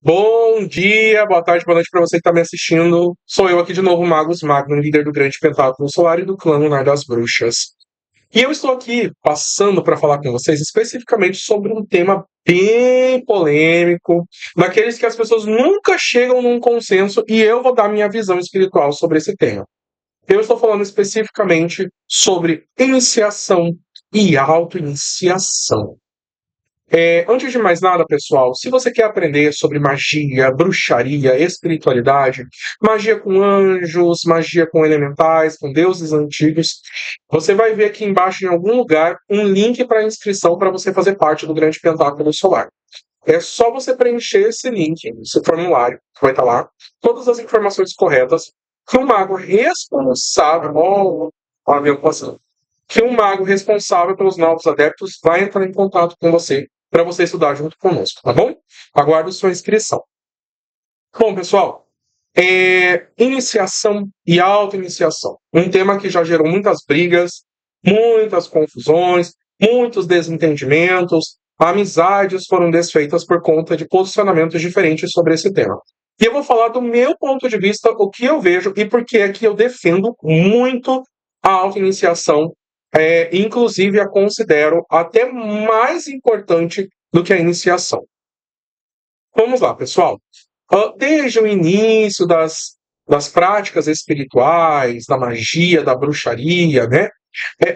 Bom dia, boa tarde, boa noite para você que está me assistindo. Sou eu aqui de novo, Magus Magnum, líder do Grande Pentáculo Solar e do clã Lunar das Bruxas. E eu estou aqui passando para falar com vocês especificamente sobre um tema bem polêmico, daqueles que as pessoas nunca chegam num consenso, e eu vou dar minha visão espiritual sobre esse tema. Eu estou falando especificamente sobre iniciação e auto-iniciação. Antes de mais nada, pessoal, se você quer aprender sobre magia, bruxaria, espiritualidade, magia com anjos, magia com elementais, com deuses antigos, você vai ver aqui embaixo em algum lugar um link para inscrição para você fazer parte do Grande Pentáculo Solar. É só você preencher esse link, esse formulário, que vai estar lá, todas as informações corretas, que o mago responsável, ó, o avião passando, que um mago responsável pelos novos adeptos vai entrar em contato com você para você estudar junto conosco, tá bom? Aguardo sua inscrição. Bom, pessoal, iniciação e auto-iniciação. Um tema que já gerou muitas brigas, muitas confusões, muitos desentendimentos, amizades foram desfeitas por conta de posicionamentos diferentes sobre esse tema. E eu vou falar do meu ponto de vista, o que eu vejo e por que é que eu defendo muito a auto-iniciação, inclusive a considero até mais importante do que a iniciação. Vamos lá, pessoal. Desde o início das práticas espirituais, da magia, da bruxaria, né,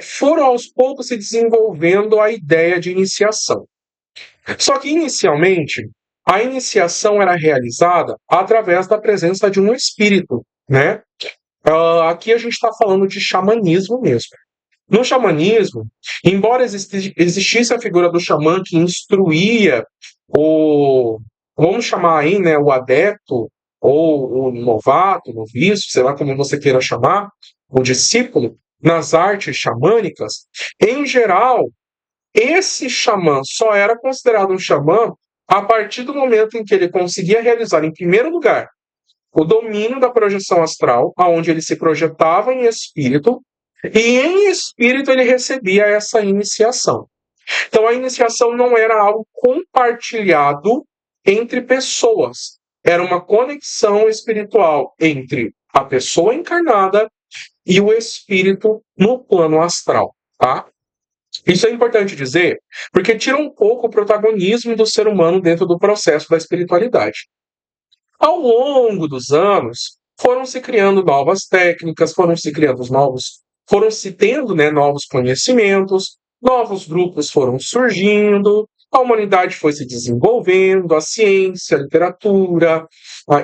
foram aos poucos se desenvolvendo a ideia de iniciação. Só que, inicialmente, a iniciação era realizada através da presença de um espírito, né? Aqui a gente está falando de xamanismo mesmo. No xamanismo, embora existisse a figura do xamã que instruía o, vamos chamar aí, né, o adepto, ou o novato, o noviço, sei lá como você queira chamar, o discípulo, nas artes xamânicas, em geral, esse xamã só era considerado um xamã a partir do momento em que ele conseguia realizar, em primeiro lugar, o domínio da projeção astral, aonde ele se projetava em espírito, e em espírito ele recebia essa iniciação. Então a iniciação não era algo compartilhado entre pessoas, era uma conexão espiritual entre a pessoa encarnada e o espírito no plano astral, tá? Isso é importante dizer, porque tira um pouco o protagonismo do ser humano dentro do processo da espiritualidade. Ao longo dos anos, foram se criando novas técnicas, foram se tendo, né, novos conhecimentos, novos grupos foram surgindo, a humanidade foi se desenvolvendo, a ciência, a literatura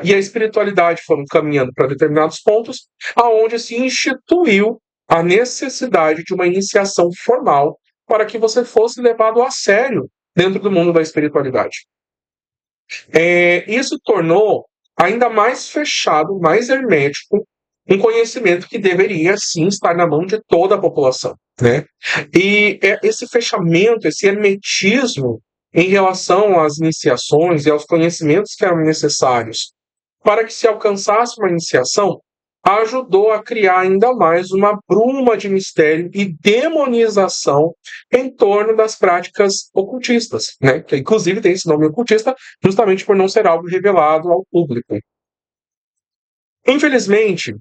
e a espiritualidade foram caminhando para determinados pontos, aonde se instituiu a necessidade de uma iniciação formal para que você fosse levado a sério dentro do mundo da espiritualidade. Isso tornou ainda mais fechado, mais hermético, um conhecimento que deveria sim estar na mão de toda a população, né? E esse fechamento, esse hermetismo em relação às iniciações e aos conhecimentos que eram necessários para que se alcançasse uma iniciação, ajudou a criar ainda mais uma bruma de mistério e demonização em torno das práticas ocultistas, né? Que inclusive tem esse nome ocultista justamente por não ser algo revelado ao público. Infelizmente,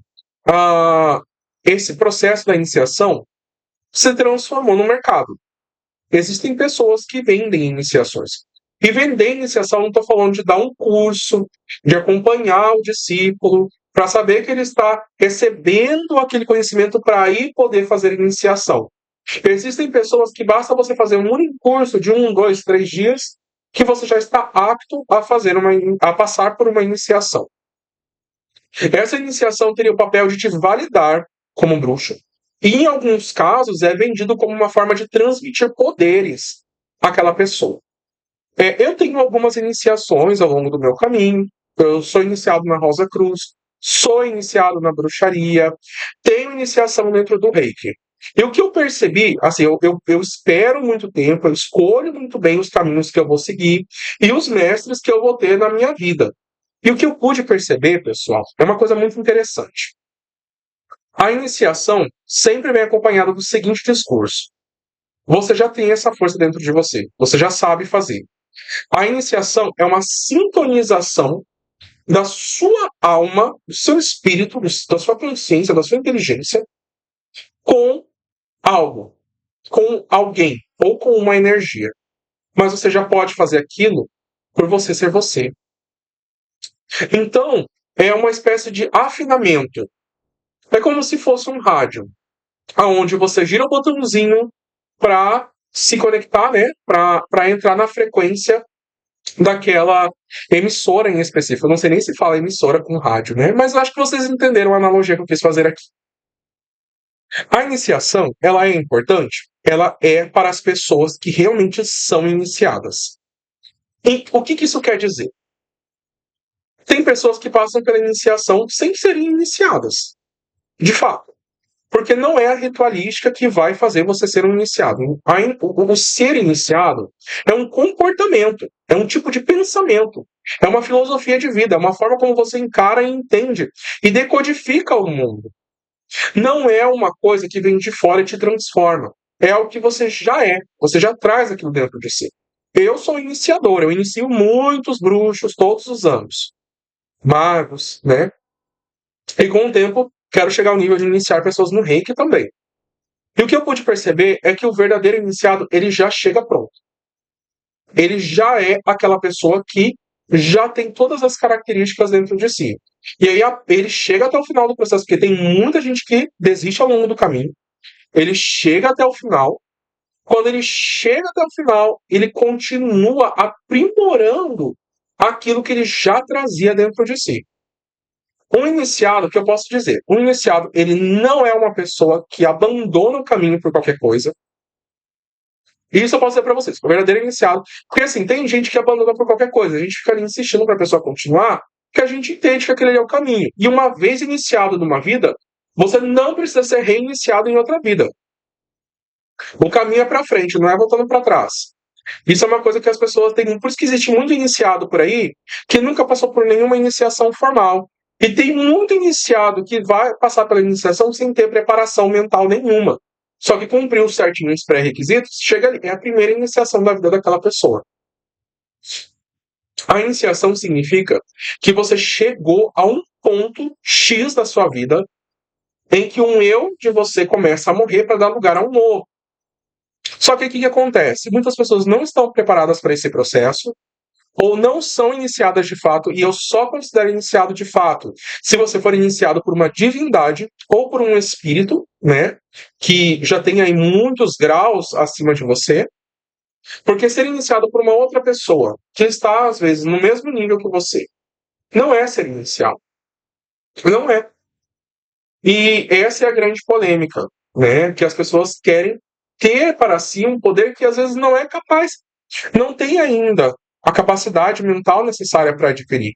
esse processo da iniciação se transformou no mercado. Existem pessoas que vendem iniciações. E vender iniciação, não estou falando de dar um curso, de acompanhar o discípulo, para saber que ele está recebendo aquele conhecimento para aí poder fazer iniciação. Existem pessoas que basta você fazer um único curso de 1, 2, 3 dias, que você já está apto a passar por uma iniciação. Essa iniciação teria o papel de te validar como bruxo. E, em alguns casos, é vendido como uma forma de transmitir poderes àquela pessoa. Eu tenho algumas iniciações ao longo do meu caminho. Eu sou iniciado na Rosa Cruz, sou iniciado na bruxaria, tenho iniciação dentro do Reiki. E o que eu percebi, assim, eu espero muito tempo, eu escolho muito bem os caminhos que eu vou seguir e os mestres que eu vou ter na minha vida. E o que eu pude perceber, pessoal, é uma coisa muito interessante. A iniciação sempre vem acompanhada do seguinte discurso: você já tem essa força dentro de você, você já sabe fazer. A iniciação é uma sintonização da sua alma, do seu espírito, da sua consciência, da sua inteligência com algo, com alguém ou com uma energia. Mas você já pode fazer aquilo por você ser você. Então, é uma espécie de afinamento. É como se fosse um rádio, aonde você gira o botãozinho para se conectar, né? Para entrar na frequência daquela emissora em específico. Eu não sei nem se fala emissora com rádio, né? Mas eu acho que vocês entenderam a analogia que eu quis fazer aqui. A iniciação, ela é importante? Ela é para as pessoas que realmente são iniciadas. E o que isso quer dizer? Tem pessoas que passam pela iniciação sem serem iniciadas, de fato. Porque não é a ritualística que vai fazer você ser um iniciado. O ser iniciado é um comportamento, é um tipo de pensamento, é uma filosofia de vida, é uma forma como você encara e entende e decodifica o mundo. Não é uma coisa que vem de fora e te transforma. É algo que você já é, você já traz aquilo dentro de si. Eu sou iniciador, eu inicio muitos bruxos todos os anos. Magos, né? E com o tempo, quero chegar ao nível de iniciar pessoas no reiki também. E o que eu pude perceber é que o verdadeiro iniciado, ele já chega pronto. Ele já é aquela pessoa que já tem todas as características dentro de si. E aí ele chega até o final do processo, porque tem muita gente que desiste ao longo do caminho. Ele chega até o final. Quando ele chega até o final, ele continua aprimorando aquilo que ele já trazia dentro de si. Um iniciado, o que eu posso dizer? Um iniciado, ele não é uma pessoa que abandona o caminho por qualquer coisa. Isso eu posso dizer para vocês, o verdadeiro iniciado. Porque assim, tem gente que abandona por qualquer coisa. A gente fica ali insistindo para a pessoa continuar, que a gente entende que aquele é o caminho. E uma vez iniciado numa vida, você não precisa ser reiniciado em outra vida. O caminho é para frente, não é voltando para trás. Isso é uma coisa que as pessoas têm. Por isso que existe muito iniciado por aí que nunca passou por nenhuma iniciação formal. E tem muito iniciado que vai passar pela iniciação sem ter preparação mental nenhuma. Só que cumpriu certinho os pré-requisitos, chega ali. É a primeira iniciação da vida daquela pessoa. A iniciação significa que você chegou a um ponto X da sua vida em que um eu de você começa a morrer para dar lugar a um novo. Só que o que acontece? Muitas pessoas não estão preparadas para esse processo, ou não são iniciadas de fato, e eu só considero iniciado de fato se você for iniciado por uma divindade ou por um espírito, né, que já tem aí muitos graus acima de você, porque ser iniciado por uma outra pessoa que está, às vezes, no mesmo nível que você, não é ser iniciado. Não é. E essa é a grande polêmica, né, que as pessoas querem ter para si um poder que às vezes não é capaz, não tem ainda a capacidade mental necessária para adquirir.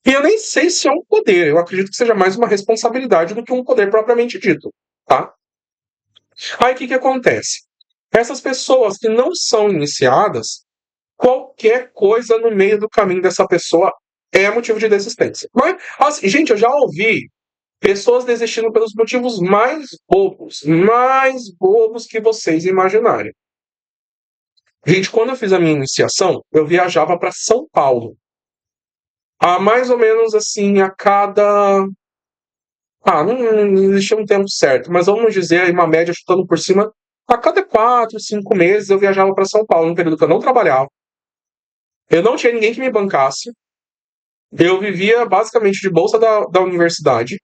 E eu nem sei se é um poder, eu acredito que seja mais uma responsabilidade do que um poder propriamente dito, tá? Aí o que acontece? Essas pessoas que não são iniciadas, qualquer coisa no meio do caminho dessa pessoa é motivo de desistência. Mas, assim, gente, eu já ouvi pessoas desistindo pelos motivos mais bobos que vocês imaginarem. Gente, quando eu fiz a minha iniciação, eu viajava para São Paulo. A mais ou menos assim, a cada. Não existia um tempo certo, mas vamos dizer aí uma média chutando por cima. A cada 4, 5 meses eu viajava para São Paulo, num período que eu não trabalhava. Eu não tinha ninguém que me bancasse. Eu vivia basicamente de bolsa da universidade.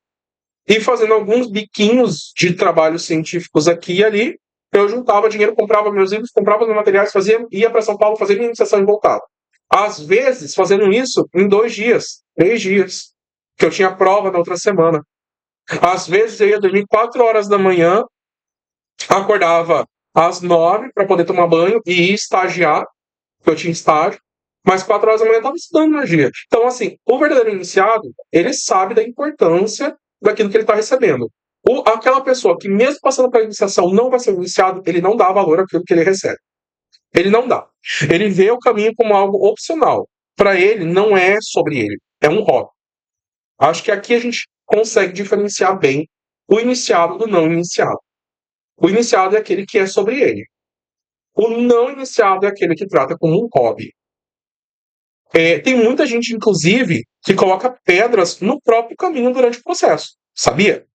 E fazendo alguns biquinhos de trabalhos científicos aqui e ali, eu juntava dinheiro, comprava meus livros, comprava meus materiais, ia para São Paulo fazer minha iniciação e voltava. Às vezes, fazendo isso em 2 dias, 3 dias, que eu tinha prova na outra semana. Às vezes eu ia dormir 4 horas da manhã, acordava às 9 para poder tomar banho e ir estagiar, porque eu tinha estágio, mas 4 horas da manhã eu estava estudando magia. Então, assim, o verdadeiro iniciado, ele sabe da importância daquilo que ele está recebendo. Aquela pessoa que, mesmo passando pela iniciação, não vai ser iniciado, ele não dá valor àquilo que ele recebe. Ele não dá. Ele vê o caminho como algo opcional. Para ele, não é sobre ele. É um hobby. Acho que aqui a gente consegue diferenciar bem o iniciado do não iniciado. O iniciado é aquele que é sobre ele. O não iniciado é aquele que trata como um hobby. Tem muita gente, inclusive, que coloca pedras no próprio caminho durante o processo, sabia?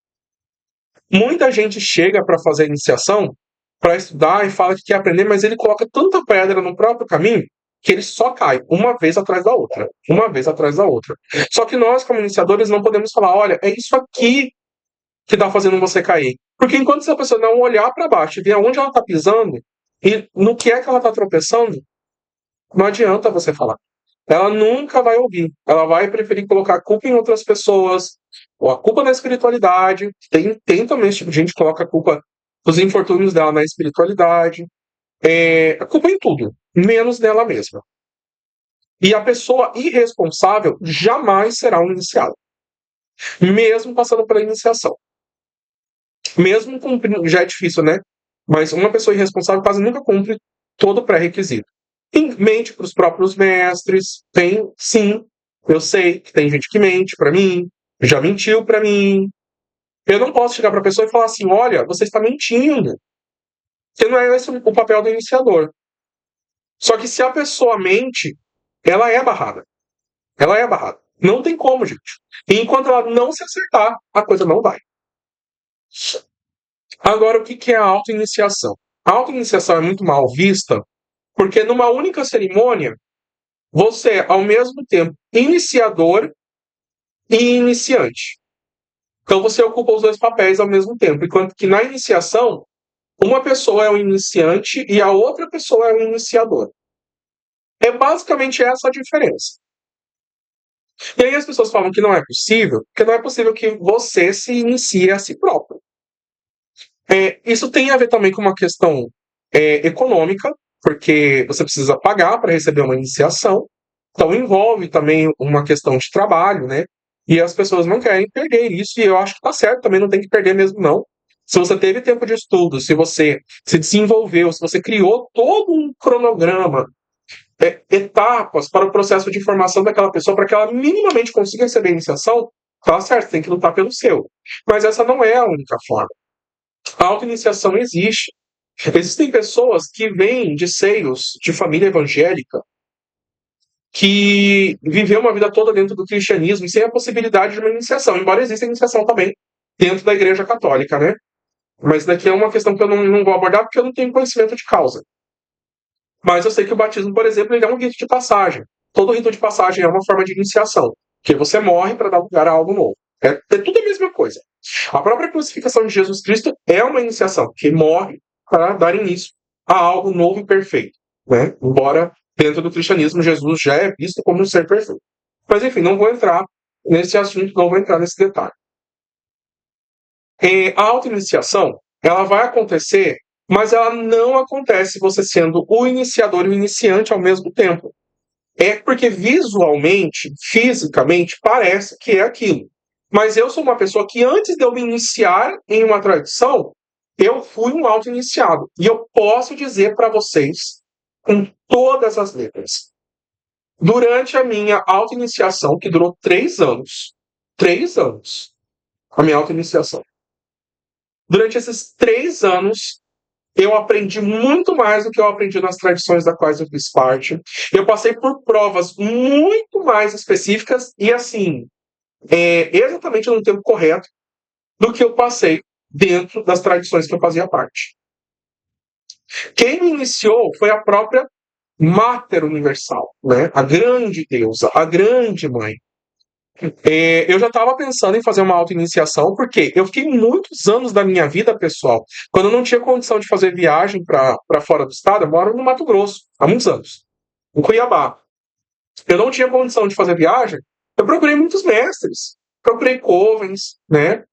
Muita gente chega para fazer a iniciação, para estudar e fala que quer aprender, mas ele coloca tanta pedra no próprio caminho que ele só cai uma vez atrás da outra, uma vez atrás da outra. Só que nós, como iniciadores, não podemos falar, olha, é isso aqui que está fazendo você cair. Porque enquanto essa pessoa não olhar para baixo e ver aonde ela está pisando e no que é que ela está tropeçando, não adianta você falar. Ela nunca vai ouvir. Ela vai preferir colocar a culpa em outras pessoas, ou a culpa na espiritualidade. Tem também esse tipo de gente que coloca a culpa dos infortúnios dela na espiritualidade. A culpa em tudo, menos nela mesma. E a pessoa irresponsável jamais será um iniciado, mesmo passando pela iniciação. Mesmo cumprindo, já é difícil, né? Mas uma pessoa irresponsável quase nunca cumpre todo o pré-requisito. Mente para os próprios mestres, tem, sim. Eu sei que tem gente que mente para mim, já mentiu para mim. Eu não posso chegar para a pessoa e falar assim: olha, você está mentindo. Porque não é esse o papel do iniciador. Só que se a pessoa mente, ela é barrada. Ela é barrada. Não tem como, gente. E enquanto ela não se acertar, a coisa não vai. Agora, o que é a auto-iniciação? A auto-iniciação é muito mal vista porque numa única cerimônia você é, ao mesmo tempo, iniciador e iniciante. Então você ocupa os dois papéis ao mesmo tempo. Enquanto que na iniciação, uma pessoa é o iniciante e a outra pessoa é o iniciador. É basicamente essa a diferença. E aí as pessoas falam que não é possível, porque não é possível que você se inicie a si próprio. Isso tem a ver também com uma questão econômica, porque você precisa pagar para receber uma iniciação. Então envolve também uma questão de trabalho, né? E as pessoas não querem perder isso, e eu acho que tá certo, também não tem que perder mesmo, não. Se você teve tempo de estudo, se você se desenvolveu, se você criou todo um cronograma, etapas para o processo de formação daquela pessoa, para que ela minimamente consiga receber a iniciação, tá certo, tem que lutar pelo seu. Mas essa não é a única forma. A auto-iniciação existe. Existem pessoas que vêm de seios de família evangélica que viveu uma vida toda dentro do cristianismo sem a possibilidade de uma iniciação, embora exista iniciação também dentro da Igreja Católica, né? Mas daqui é uma questão que eu não vou abordar porque eu não tenho conhecimento de causa. Mas eu sei que o batismo, por exemplo, ele é um rito de passagem. Todo rito de passagem é uma forma de iniciação, que você morre para dar lugar a algo novo. É tudo a mesma coisa. A própria crucificação de Jesus Cristo é uma iniciação, que morre para dar início a algo novo e perfeito, né? Embora dentro do cristianismo Jesus já é visto como um ser perfeito. Mas enfim, não vou entrar nesse assunto, não vou entrar nesse detalhe. A auto-iniciação, ela vai acontecer, mas ela não acontece você sendo o iniciador e o iniciante ao mesmo tempo. É porque visualmente, fisicamente, parece que é aquilo. Mas eu sou uma pessoa que antes de eu me iniciar em uma tradição, eu fui um auto-iniciado. E eu posso dizer para vocês, com todas as letras, durante a minha auto-iniciação, que durou 3 anos, a minha auto-iniciação. Durante esses 3 anos, eu aprendi muito mais do que eu aprendi nas tradições das quais eu fiz parte. Eu passei por provas muito mais específicas e, assim, exatamente no tempo correto do que eu passei dentro das tradições que eu fazia parte. Quem me iniciou foi a própria Mater Universal, né? A grande deusa, a grande mãe. Eu já estava pensando em fazer uma auto-iniciação, porque eu fiquei muitos anos da minha vida, pessoal, quando eu não tinha condição de fazer viagem para fora do estado. Eu moro no Mato Grosso, há muitos anos, em Cuiabá. Eu não tinha condição de fazer viagem, eu procurei muitos mestres, procurei covens, né?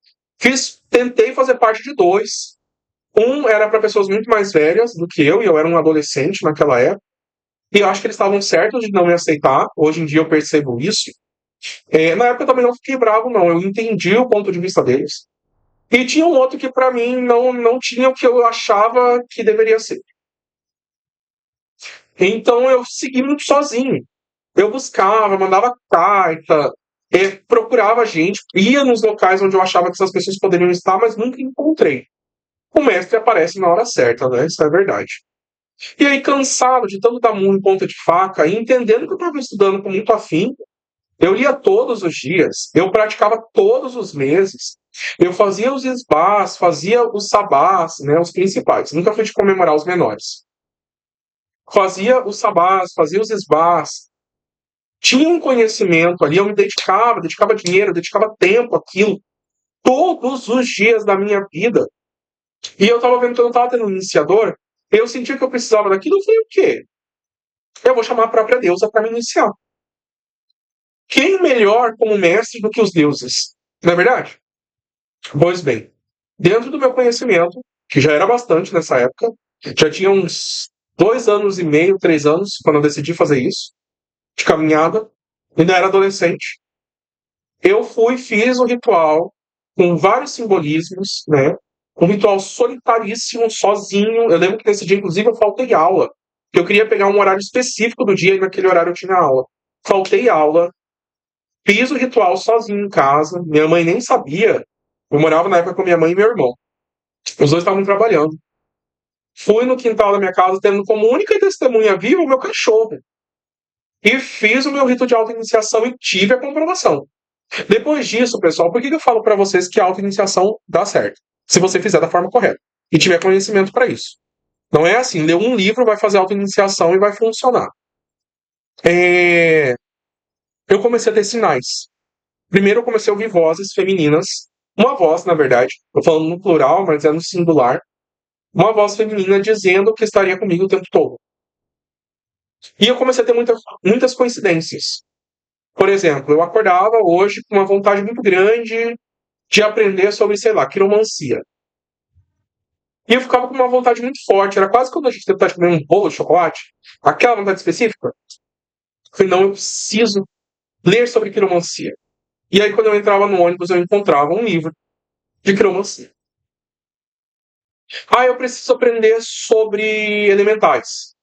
Tentei fazer parte de 2. Um era para pessoas muito mais velhas do que eu, e eu era um adolescente naquela época, e eu acho que eles estavam certos de não me aceitar. Hoje em dia eu percebo isso. Na época eu também não fiquei bravo, não. Eu entendi o ponto de vista deles. E tinha um outro que, para mim, não tinha o que eu achava que deveria ser. Então eu segui muito sozinho. Eu buscava, mandava carta, procurava gente, ia nos locais onde eu achava que essas pessoas poderiam estar, mas nunca encontrei. O mestre aparece na hora certa, né? Isso é verdade. E aí, cansado de tanto dar murro em ponta de faca, e entendendo que eu estava estudando com muito afinco, eu lia todos os dias, eu praticava todos os meses, eu fazia os esbás, fazia os sabás, né, os principais, nunca fui de comemorar os menores. Fazia os sabás, fazia os esbás, tinha um conhecimento ali, eu me dedicava, dedicava dinheiro, dedicava tempo àquilo, todos os dias da minha vida. E eu estava vendo que eu não estava tendo um iniciador, eu sentia que eu precisava daquilo, eu falei, o quê? Eu vou chamar a própria deusa para me iniciar. Quem melhor como mestre do que os deuses? Não é verdade? Pois bem, dentro do meu conhecimento, que já era bastante nessa época, já tinha uns 2 anos e meio, 3 anos, quando eu decidi fazer isso, de caminhada, ainda era adolescente. Eu fiz o ritual com vários simbolismos, né? Um ritual solitaríssimo, sozinho. Eu lembro que nesse dia, inclusive, eu faltei aula. Eu queria pegar um horário específico do dia e naquele horário eu tinha aula. Faltei aula, fiz o ritual sozinho em casa. Minha mãe nem sabia. Eu morava na época com minha mãe e meu irmão. Os dois estavam trabalhando. Fui no quintal da minha casa, tendo como única testemunha viva o meu cachorro. E fiz o meu rito de auto-iniciação e tive a comprovação. Depois disso, pessoal, por que eu falo para vocês que a auto-iniciação dá certo? Se você fizer da forma correta e tiver conhecimento para isso. Não é assim, ler um livro vai fazer auto-iniciação e vai funcionar. Eu comecei a ter sinais. Primeiro eu comecei a ouvir vozes femininas. Uma voz, na verdade, estou falando no plural, mas é no singular. Uma voz feminina dizendo que estaria comigo o tempo todo. E eu comecei a ter muitas coincidências. Por exemplo, eu acordava hoje com uma vontade muito grande de aprender sobre, sei lá, quiromancia. E eu ficava com uma vontade muito forte. Era quase quando a gente tem vontade de comer um bolo de chocolate. Aquela vontade específica. Eu falei, não, eu preciso ler sobre quiromancia. E aí, quando eu entrava no ônibus, eu encontrava um livro de quiromancia. Ah, eu preciso aprender sobre elementais.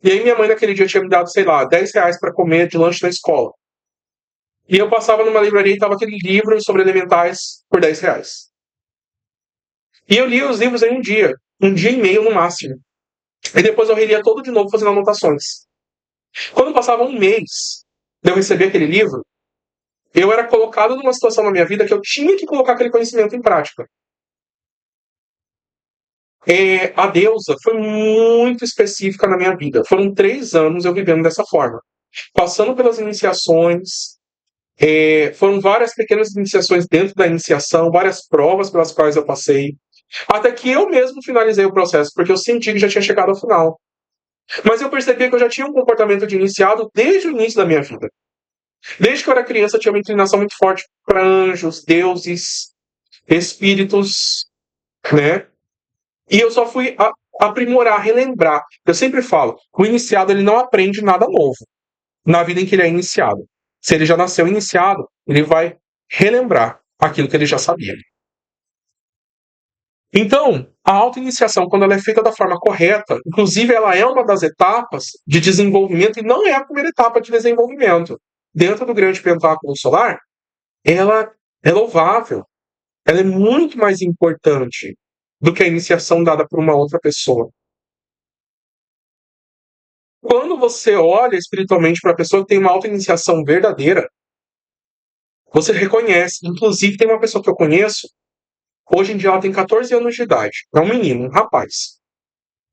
E aí, minha mãe, naquele dia, tinha me dado, sei lá, R$ 10 para comer de lanche na escola. E eu passava numa livraria e tava aquele livro sobre elementais por R$ 10. E eu lia os livros em um dia e meio no máximo. E depois eu relia todo de novo fazendo anotações. Quando passava um mês de eu receber aquele livro, eu era colocado numa situação na minha vida que eu tinha que colocar aquele conhecimento em prática. A deusa foi muito específica na minha vida. Foram 3 anos eu vivendo dessa forma. Passando pelas iniciações, foram várias pequenas iniciações dentro da iniciação, várias provas pelas quais eu passei, até que eu mesmo finalizei o processo, porque eu senti que já tinha chegado ao final. Mas eu percebi que eu já tinha um comportamento de iniciado desde o início da minha vida. Desde que eu era criança, eu tinha uma inclinação muito forte para anjos, deuses, espíritos, né? E eu só fui aprimorar, relembrar. Eu sempre falo, o iniciado ele não aprende nada novo na vida em que ele é iniciado. Se ele já nasceu iniciado, ele vai relembrar aquilo que ele já sabia. Então, a autoiniciação, quando ela é feita da forma correta, inclusive ela é uma das etapas de desenvolvimento e não é a primeira etapa de desenvolvimento. Dentro do grande pentáculo solar, ela é louvável. Ela é muito mais importante do que a iniciação dada por uma outra pessoa. Quando você olha espiritualmente para a pessoa que tem uma autoiniciação verdadeira, você reconhece. Inclusive, tem uma pessoa que eu conheço, hoje em dia ela tem 14 anos de idade. É um menino, um rapaz.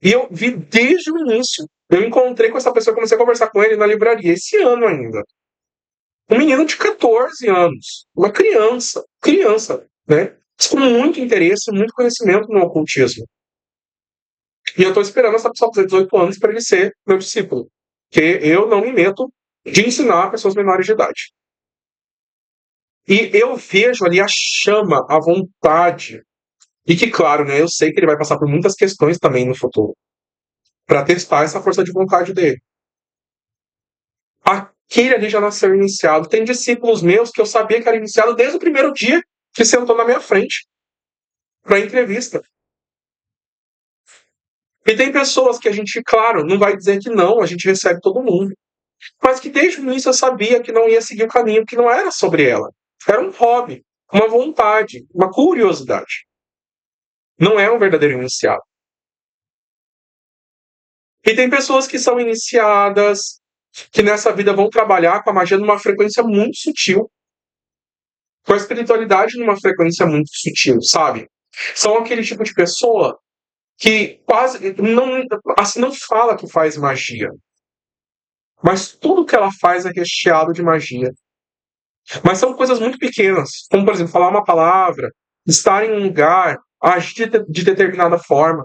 E eu vi desde o início. Eu encontrei com essa pessoa, comecei a conversar com ele na livraria, esse ano ainda. Um menino de 14 anos. Uma criança, né? Com muito interesse, muito conhecimento no ocultismo. E eu estou esperando essa pessoa fazer 18 anos para ele ser meu discípulo. Porque eu não me meto de ensinar pessoas menores de idade. E eu vejo ali a chama, a vontade. E que, claro, né, eu sei que ele vai passar por muitas questões também no futuro. Para testar essa força de vontade dele. Aquele ali já nasceu iniciado. Tem discípulos meus que eu sabia que era iniciado desde o primeiro dia que sentou na minha frente para entrevista. E tem pessoas que a gente, claro, não vai dizer que não, a gente recebe todo mundo. Mas que desde o início eu sabia que não ia seguir o caminho, que não era sobre ela. Era um hobby, uma vontade, uma curiosidade. Não é um verdadeiro iniciado. E tem pessoas que são iniciadas, que nessa vida vão trabalhar com a magia numa frequência muito sutil, com a espiritualidade numa frequência muito sutil, sabe? São aquele tipo de pessoa que quase não, assim, não fala que faz magia, mas tudo que ela faz é recheado de magia. Mas são coisas muito pequenas, como, por exemplo, falar uma palavra, estar em um lugar, agir de determinada forma.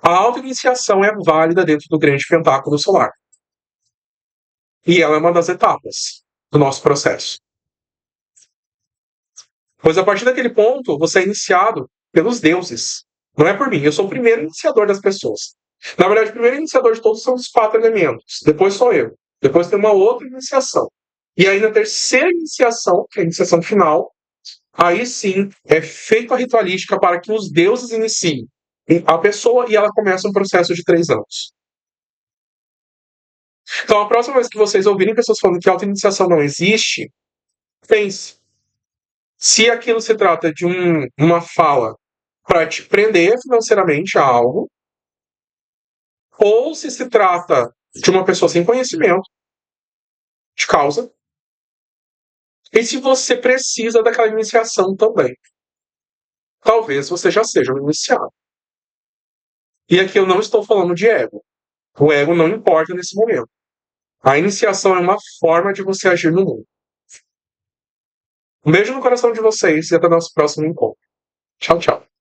A auto-iniciação é válida dentro do grande pentáculo solar. E ela é uma das etapas do nosso processo. Pois a partir daquele ponto, você é iniciado pelos deuses. Não é por mim. Eu sou o primeiro iniciador das pessoas. Na verdade, o primeiro iniciador de todos são os 4 elementos. Depois sou eu. Depois tem uma outra iniciação. E aí, na terceira iniciação, que é a iniciação final, aí sim é feita a ritualística para que os deuses iniciem a pessoa e ela começa um processo de 3 anos. Então, a próxima vez que vocês ouvirem pessoas falando que auto-iniciação não existe, pense. Se aquilo se trata de uma fala para te prender financeiramente a algo, ou se trata de uma pessoa sem conhecimento de causa, e se você precisa daquela iniciação também. Talvez você já seja um iniciado. E aqui eu não estou falando de ego. O ego não importa nesse momento. A iniciação é uma forma de você agir no mundo. Um beijo no coração de vocês e até o nosso próximo encontro. Tchau, tchau.